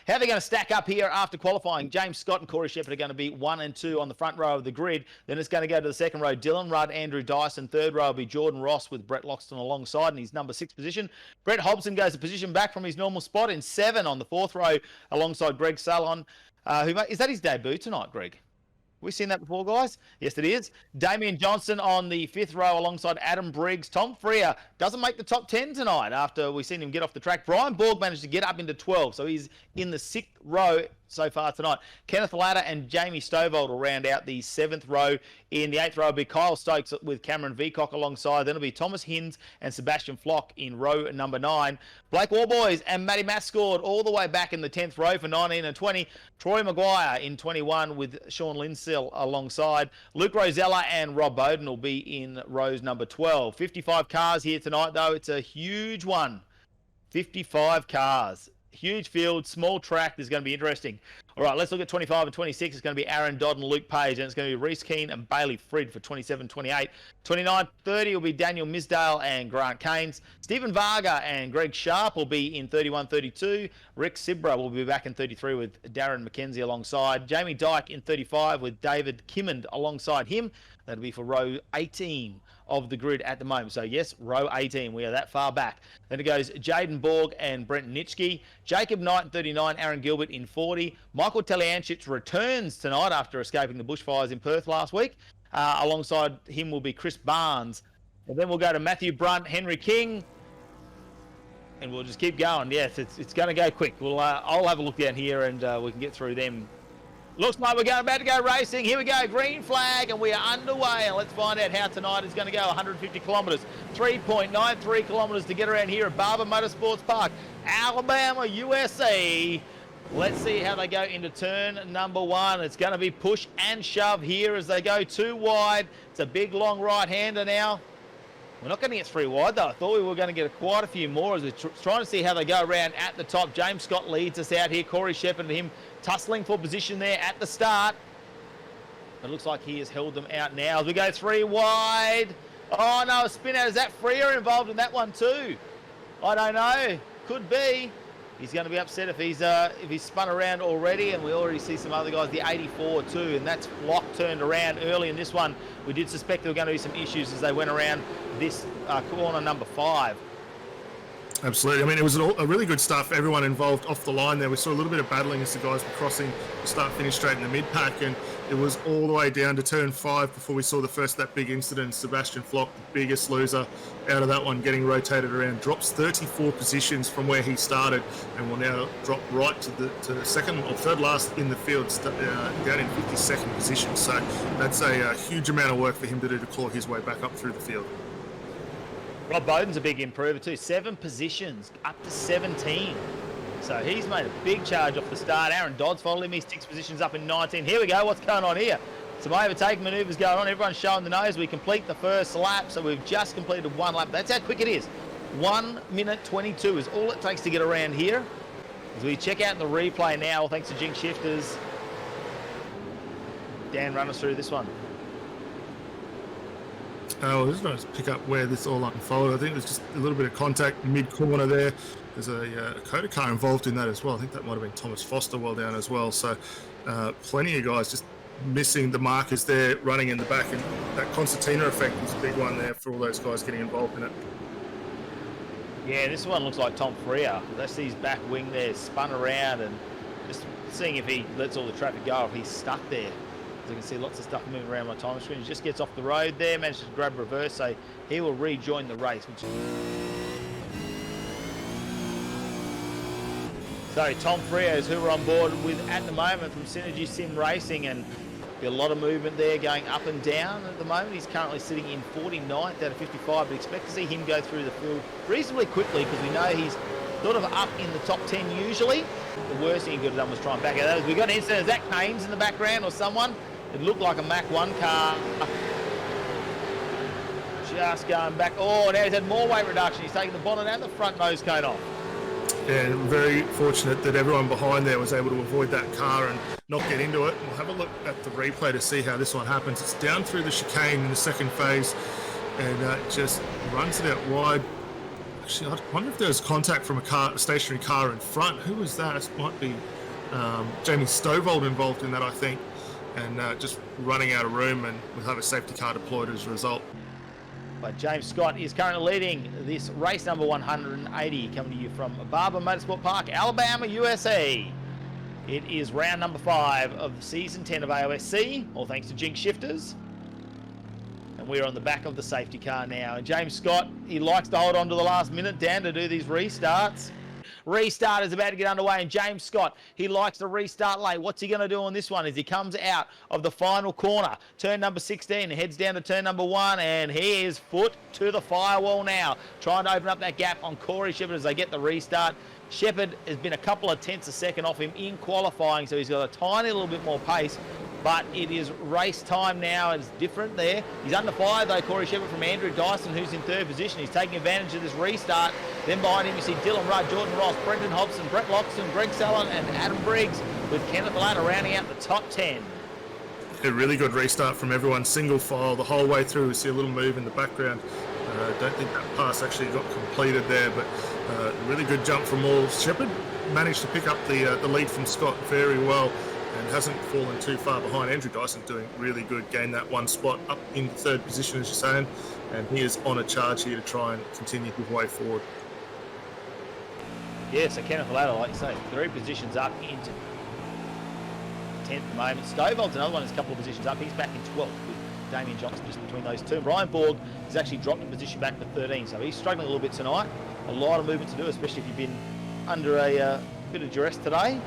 How are they going to stack up here after qualifying? James Scott and Corey Shepherd are going to be 1 and 2 on the front row of the grid. Then it's going to go to the second row. Dylan Rudd, Andrew Dyson. Third row will be Jordan Ross with Brett Loxton alongside in his number 6 position. Brett Hobson goes a position back from his normal spot in 7 on the 4th row alongside Greg Salon. Is that his debut tonight, Greg? Have we seen that before, guys? Yes, it is. Damien Johnson on the 5th row alongside Adam Briggs. Tom Freer doesn't make the top 10 tonight after we've seen him get off the track. Brian Borg managed to get up into 12, so he's in the 6th row so far tonight. Kenneth Latta and Jamie Stovold will round out the 7th row. In the 8th row will be Kyle Stokes with Cameron Veacock alongside. Then it'll be Thomas Hinds and Sebastian Flock in row number 9. Blake Warboys and Matty Mascord all the way back in the 10th row for 19 and 20. Troy Maguire in 21 with Sean Linsill alongside. Luke Rosella and Rob Bowden will be in rows number 12. 55 cars here tonight, though. It's a huge one. 55 cars. Huge field, small track. This is going to be interesting. All right, let's look at 25 and 26. It's going to be Aaron Dodd and Luke Page, and it's going to be Reece Keane and Bailey Frid for 27, 28. 29, 30 will be Daniel Misdale and Grant Keynes. Stephen Varga and Greg Sharp will be in 31, 32. Rick Sibra will be back in 33 with Darren McKenzie alongside. Jamie Dyke in 35 with David Kimmond alongside him. That'll be for row 18 of the grid at the moment. So yes, row 18. We are that far back. Then it goes Jaden Borg and Brent Nitschke. Jacob Knight in 39. Aaron Gilbert in 40. Michael Teliancic returns tonight after escaping the bushfires in Perth last week. Alongside him will be Chris Barnes. And then we'll go to Matthew Brunt, Henry King. And we'll just keep going. Yes, it's going to go quick. I'll have a look down here and we can get through them. Looks like we're about to go racing. Here we go, green flag, and we are underway. And let's find out how tonight is going to go. 150 kilometres, 3.93 kilometres to get around here at Barber Motorsports Park, Alabama, USA. Let's see how they go into turn number 1. It's going to be push and shove here as they go 2 wide. It's a big, long right-hander now. We're not going to get 3 wide, though. I thought we were going to get quite a few more as we're trying to see how they go around at the top. James Scott leads us out here. Corey Shepherd and him tussling for position there at the start. It looks like he has held them out now as we go 3 wide. Oh, no, a spin out. Is that Freer involved in that one too? I don't know. Could be. He's going to be upset if he's spun around already, and we already see some other guys, the 84 too, and that's Flock turned around early in this one. We did suspect there were going to be some issues as they went around this corner number 5. Absolutely. I mean, it was a really good start for everyone involved off the line there. We saw a little bit of battling as the guys were crossing the start-finish straight in the mid-pack, and it was all the way down to turn 5 before we saw the first that big incident. Sebastian Flock, the biggest loser out of that one, getting rotated around, drops 34 positions from where he started, and will now drop right to second or third last in the field, down in 52nd position. So that's a huge amount of work for him to do to claw his way back up through the field. Rob Bowden's a big improver too. 7 positions, up to 17. So he's made a big charge off the start. Aaron Dodd's followed him. He's 6 positions up in 19. Here we go. What's going on here? Some overtaking manoeuvres going on. Everyone's showing the nose. We complete the first lap. So we've just completed 1 lap. That's how quick it is. 1 minute 22 is all it takes to get around here. As we check out the replay now, thanks to Jinx Shifters. Dan, run us through this one. Well, just going to pick up where this all unfolded. I think there's just a little bit of contact mid-corner there. There's a Coda car involved in that as well. I think that might have been Thomas Foster well down as well. So plenty of guys just missing the markers there, running in the back. And that concertina effect was a big one there for all those guys getting involved in it. Yeah, this one looks like Tom Freer. That's his back wing there, spun around and just seeing if he lets all the traffic go, if he's stuck there. As you can see, lots of stuff moving around my time screen. He just gets off the road there, manages to grab reverse, so he will rejoin the race. So Tom Freer is who we're on board with at the moment from Synergy Sim Racing, and a lot of movement there going up and down at the moment. He's currently sitting in 49th out of 55, but expect to see him go through the field reasonably quickly because we know he's sort of up in the top 10 usually. The worst thing he could have done was try and back out. We've got an incident of Zach Haynes in the background or someone. It looked like a Mach 1 car. Just going back. Oh, now he's had more weight reduction. He's taking the bonnet and the front nose cone off. Yeah, very fortunate that everyone behind there was able to avoid that car and not get into it. We'll have a look at the replay to see how this one happens. It's down through the chicane in the second phase and just runs it out wide. Actually, I wonder if there was contact from a stationary car in front. Who was that? It might be Jamie Stovall involved in that, I think, and just running out of room, and we'll have a safety car deployed as a result. But James Scott is currently leading this race number 180, coming to you from Barber Motorsport Park, Alabama, USA. It is round number 5 of season 10 of AOSC, all thanks to Jinx shifters. And we're on the back of the safety car now. And James Scott, he likes to hold on to the last minute, Dan, to do these restarts. Restart is about to get underway, and James Scott, he likes to restart late. What's he going to do on this one as he comes out of the final corner? Turn number 16, heads down to turn number 1, and he is foot to the firewall now, trying to open up that gap on Corey Shepherd as they get the restart. Shepherd has been a couple of tenths a second off him in qualifying, so he's got a tiny little bit more pace. But it is race time now. It's different there. He's under fire, though, Corey Shepherd, from Andrew Dyson, who's in 3rd position. He's taking advantage of this restart. Then behind him, you see Dylan Rudd, Jordan Ross, Brendan Hobson, Brett Loxton, Greg Sallin, and Adam Briggs, with Kenneth Latta rounding out the top 10. A really good restart from everyone, single file the whole way through. We see a little move in the background. Don't think that pass actually got completed there, but really good jump from all. Shepherd managed to pick up the lead from Scott very well, and hasn't fallen too far behind. Andrew Dyson doing really good, gained that one spot up in 3rd position, as you're saying, and he is on a charge here to try and continue his way forward. Yeah, so Kenneth Latta, like you say, 3 positions up into 10th at the moment. Stovall's another one that's a couple of positions up. He's back in 12th with Damien Johnson just between those two. Ryan Borg has actually dropped a position back to 13, so he's struggling a little bit tonight. A lot of movement to do, especially if you've been under a bit of duress today.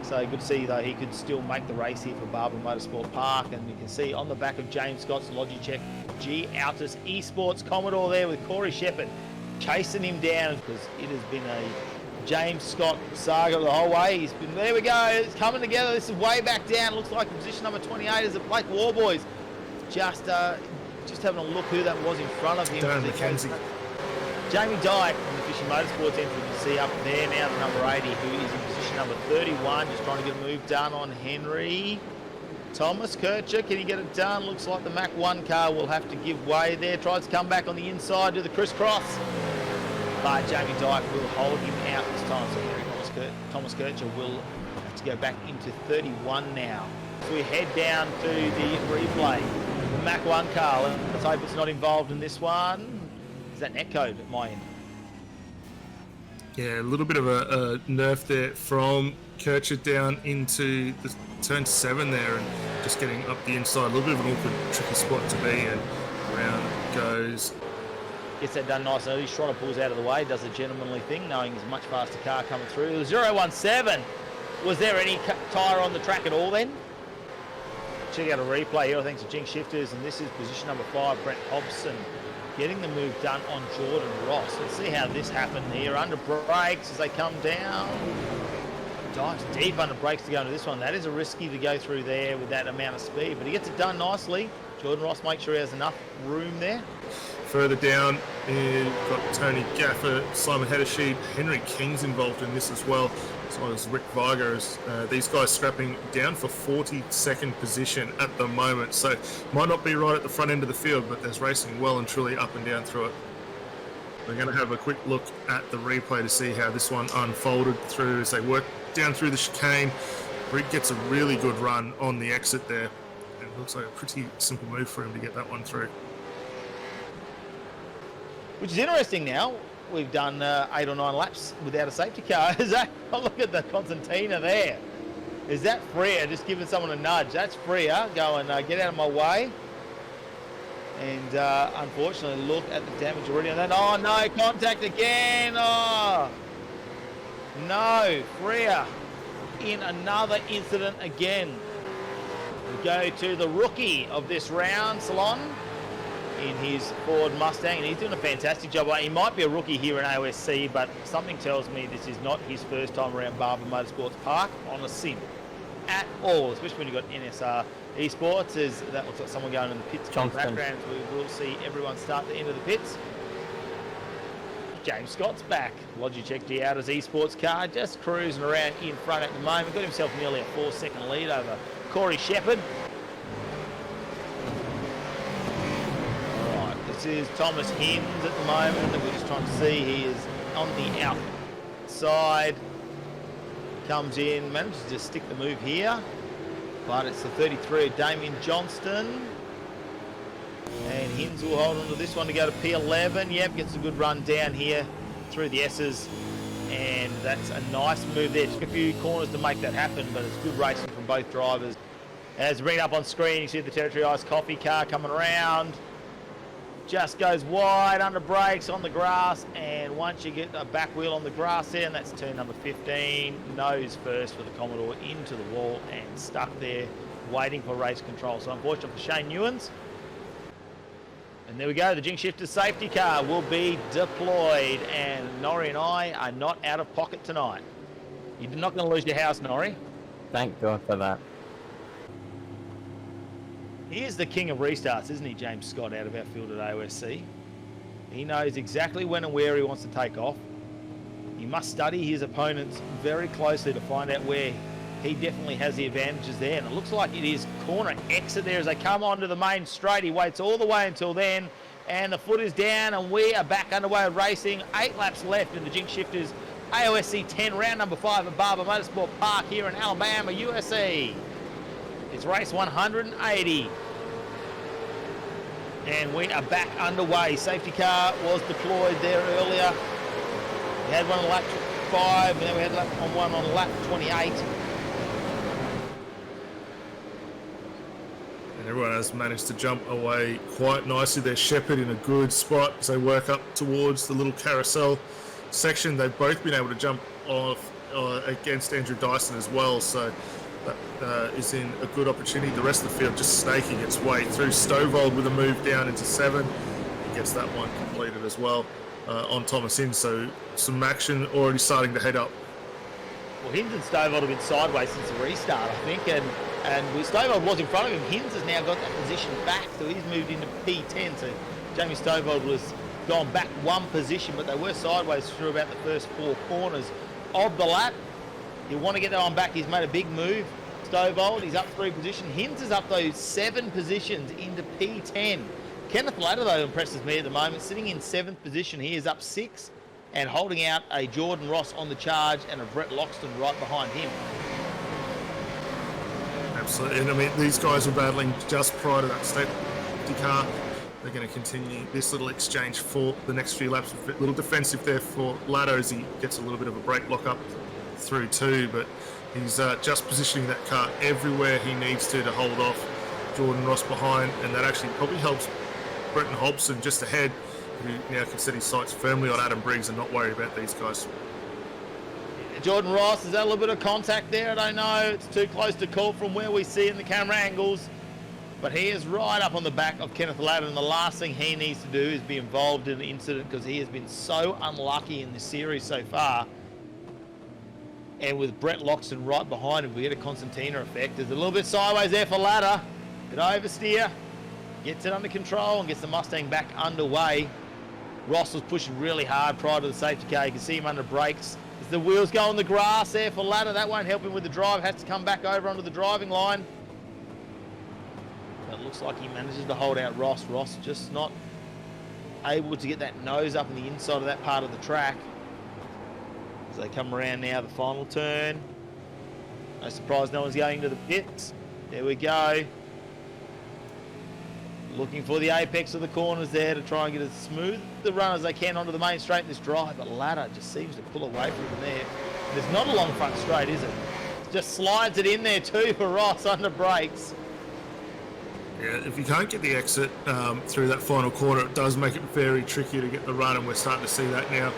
So good to see, though, he could still make the race here for Barber Motorsport Park. And you can see on the back of James Scott's Logitech G Altus Esports Commodore there with Corey Shepherd chasing him down, because it has been a James Scott saga the whole way. He's been, there we go, it's coming together. This is way back down. Looks like position number 28 is the Blake Warboys. Just having a look who that was in front of him. Darren McKenzie. Jamie Dyke from the Fishing Motorsports entry. You can see up there now the number 80, who is in position number 31, just trying to get a move done on Henry. Thomas Kircher, can he get it done? Looks like the Mac 1 car will have to give way there. Tries to come back on the inside, do the crisscross. But Jamie Dyke will hold him out this time. So Henry Thomas Kircher will have to go back into 31 now. So we head down to the replay. The Mac 1 car, let's hope it's not involved in this one. Is that netcode at my end? Yeah, a little bit of a nerf there from Kircher down into the turn 7 there, and just getting up the inside. A little bit of an awkward, tricky spot to be, and around it goes. Gets that done nice and early. Schroeder pulls out of the way, does a gentlemanly thing, knowing there's a much faster car coming through. 017. Was there any tyre on the track at all then? Check out a replay here, thanks to Jinx shifters, and this is position number 5, Brett Hobson, getting the move done on Jordan Ross. Let's see how this happened here. Under brakes as they come down. Dives deep under brakes to go into this one. That is a risky to go through there with that amount of speed, but he gets it done nicely. Jordan Ross makes sure he has enough room there. Further down, you've got Tony Gaffer, Simon Heddersheet, Henry King's involved in this as well, as well as Rick Vigers. These guys scrapping down for 42nd position at the moment, so might not be right at the front end of the field, but there's racing well and truly up and down through it. We're going to have a quick look at the replay to see how this one unfolded through as they work down through the chicane. Rick gets a really good run on the exit there. It looks like a pretty simple move for him to get that one through. Which is interesting now. We've done 8 or 9 laps without a safety car. Is that? Oh, look at the Constantina there. Is that Freya just giving someone a nudge? That's Freya going, get out of my way. And unfortunately, look at the damage already on that. Oh, no, contact again. Oh, no, Freya in another incident again. We go to the rookie of this round, Salon, in his Ford Mustang, and he's doing a fantastic job. He might be a rookie here in AOSC, but something tells me this is not his first time around Barber Motorsports Park on a sim at all, especially when you've got NSR Esports. That looks like someone going in the pits in the background. We will see everyone start the end of the pits. James Scott's back. Logitech G Altus Esports car just cruising around in front at the moment. Got himself nearly a 4-second lead over Corey Shepherd. This is Thomas Hinds at the moment, and we're just trying to see. He is on the outside. Comes in, manages to stick the move here. But it's the 33 of Damien Johnston. And Hinds will hold on to this one to go to P11. Yep, gets a good run down here through the S's. And that's a nice move there. Took a few corners to make that happen, but it's good racing from both drivers. As we bring it up on screen, you see the Territory Ice coffee car coming around. Just goes wide under brakes on the grass, and once you get a back wheel on the grass there, and that's turn number 15, nose first for the Commodore into the wall and stuck there waiting for race control. So unfortunate for Shane Newens. And there we go, the Jinx Shifter safety car will be deployed, and Norrie and I are not out of pocket tonight. You're not going to lose your house, Norrie. Thank God for that. He is the king of restarts, isn't he, James Scott, out of our field at AOSC? He knows exactly when and where he wants to take off. He must study his opponents very closely to find out where he definitely has the advantages there. And it looks like it is corner exit there as they come onto the main straight. He waits all the way until then, and the foot is down, and we are back underway racing. 8 laps left in the Jinx Shifters AOSC 10, round number 5 at Barber Motorsport Park here in Alabama, USA. It's race 180. And we are back underway. Safety car was deployed there earlier. We had one on lap 5, and then we had one on lap 28. And everyone has managed to jump away quite nicely. They're shepherd in a good spot as they work up towards the little carousel section. They've both been able to jump off against Andrew Dyson as well. So that is in a good opportunity. The rest of the field just snaking its way through. Stovall with a move down into 7. He gets that one completed as well on Thomas Hinds. So some action already starting to head up. Well, Hinds and Stovall have been sideways since the restart, I think, and Stovall was in front of him. Hinds has now got that position back, so he's moved into P10. So Jamie Stovall was gone back one position, but they were sideways through about the first 4 corners of the lap. He'll want to get that one back. He's made a big move. Stovall, he's up 3 positions. Hinds is up those 7 positions into P10. Kenneth Ladder, though, impresses me at the moment. Sitting in 7th position, he is up 6 and holding out a Jordan Ross on the charge and a Brett Loxton right behind him. Absolutely. And I mean, these guys were battling just prior to that safety car. They're going to continue this little exchange for the next few laps. A little defensive there for Ladder as he gets a little bit of a brake lock up through too, but he's just positioning that car everywhere he needs to hold off Jordan Ross behind, and that actually probably helps Brenton Hobson just ahead, who now can set his sights firmly on Adam Briggs and not worry about these guys. Jordan Ross, is that a little bit of contact there? I don't know. It's too close to call from where we see in the camera angles. But he is right up on the back of Kenneth Ladder, and the last thing he needs to do is be involved in an incident because he has been so unlucky in this series so far. And with Brett Loxton right behind him, we get a Constantina effect. There's a little bit sideways there for Ladder. Bit oversteer. Gets it under control and gets the Mustang back underway. Ross was pushing really hard prior to the safety car. You can see him under brakes. As the wheels go on the grass there for Ladder, that won't help him with the drive. Has to come back over onto the driving line. It looks like he manages to hold out Ross. Ross just not able to get that nose up in the inside of that part of the track. As they come around now, the final turn. No surprise no one's going to the pits. There we go. Looking for the apex of the corners there to try and get as smooth the run as they can onto the main straight in this drive, but Ladder just seems to pull away from him there. There's not a long front straight, is it? Just slides it in there too for Ross under brakes. Yeah, if you can't get the exit through that final corner, it does make it very tricky to get the run, and we're starting to see that now.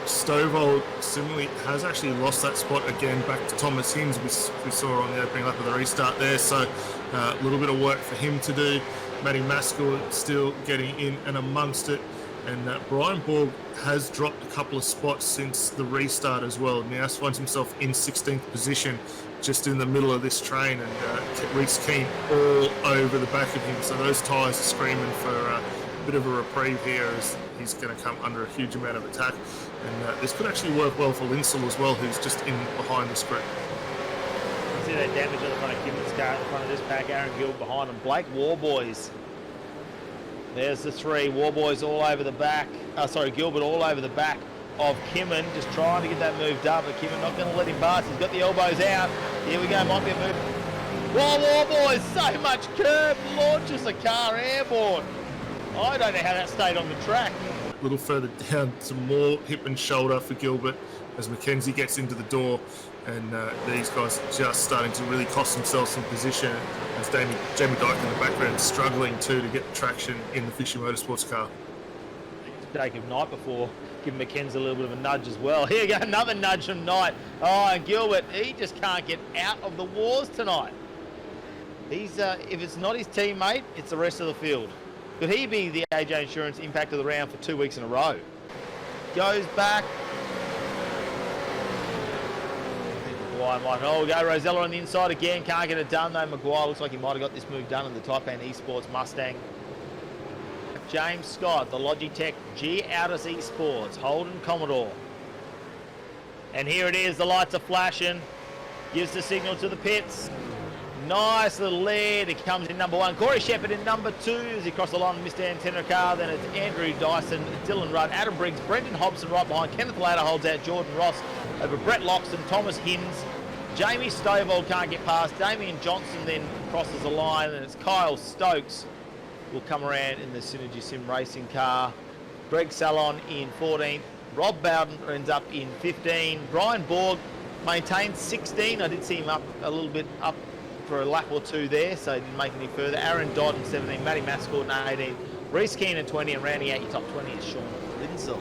Stovall similarly has actually lost that spot again back to Thomas Hinds. We saw on the opening lap of the restart there, so a little bit of work for him to do. Matty Maskell still getting in and amongst it, and Brian Borg has dropped a couple of spots since the restart as well. Now finds himself in 16th position, just in the middle of this train, and Reece Keane all over the back of him. So those tyres are screaming for a bit of a reprieve here as he's going to come under a huge amount of attack. And this could actually work well for Linsell as well, who's just in behind the script. See that damage on the front of Kimmon's car at the front of this pack. Aaron Gill behind him. Blake Warboys There's the 3. Warboys all over the back. Gilbert all over the back of Kimmin, just trying to get that move done, but Kimmin not going to let him pass. He's got the elbows out. Here we go, might be a move. Whoa, Warboys, so much curve, launches the car airborne. I don't know how that stayed on the track. A little further down, some more hip and shoulder for Gilbert as Mackenzie gets into the door, and these guys are just starting to really cost themselves some position as Jamie Dyke in the background struggling to get traction in the Fisher Motorsports car. Jacob Knight before giving Mackenzie a little bit of a nudge as well. Here you go, another nudge from Knight. Oh, and Gilbert, he just can't get out of the wars tonight. He's if it's not his teammate, it's the rest of the field. Could he be the AJ Insurance Impact of the Round for 2 weeks in a row? Goes back. Maguire might. Oh, go Rosella on the inside again. Can't get it done though. Maguire looks like he might have got this move done in the Taipan Esports Mustang. James Scott, the Logitech G Autos Esports, Holden Commodore. And here it is, the lights are flashing. Gives the signal to the pits. Nice little lead. It comes in number 1. Corey Shepherd in number 2 as he crossed the line with Mr. Antenna car. Then it's Andrew Dyson, Dylan Rudd, Adam Briggs, Brendan Hobson right behind. Kenneth Ladder holds out Jordan Ross over Brett Loxton, Thomas Hinds. Jamie Stovall can't get past. Damien Johnson then crosses the line, and it's Kyle Stokes will come around in the Synergy Sim racing car. Greg Salon in 14th. Rob Bowden ends up in 15. Brian Borg maintains 16. I did see him up a little bit up for a lap or 2 there, so he didn't make any further. Aaron Dodd in 17. Matty Mascourt in 18. Reece Keane in 20, and rounding out your top 20 is Sean Linsell.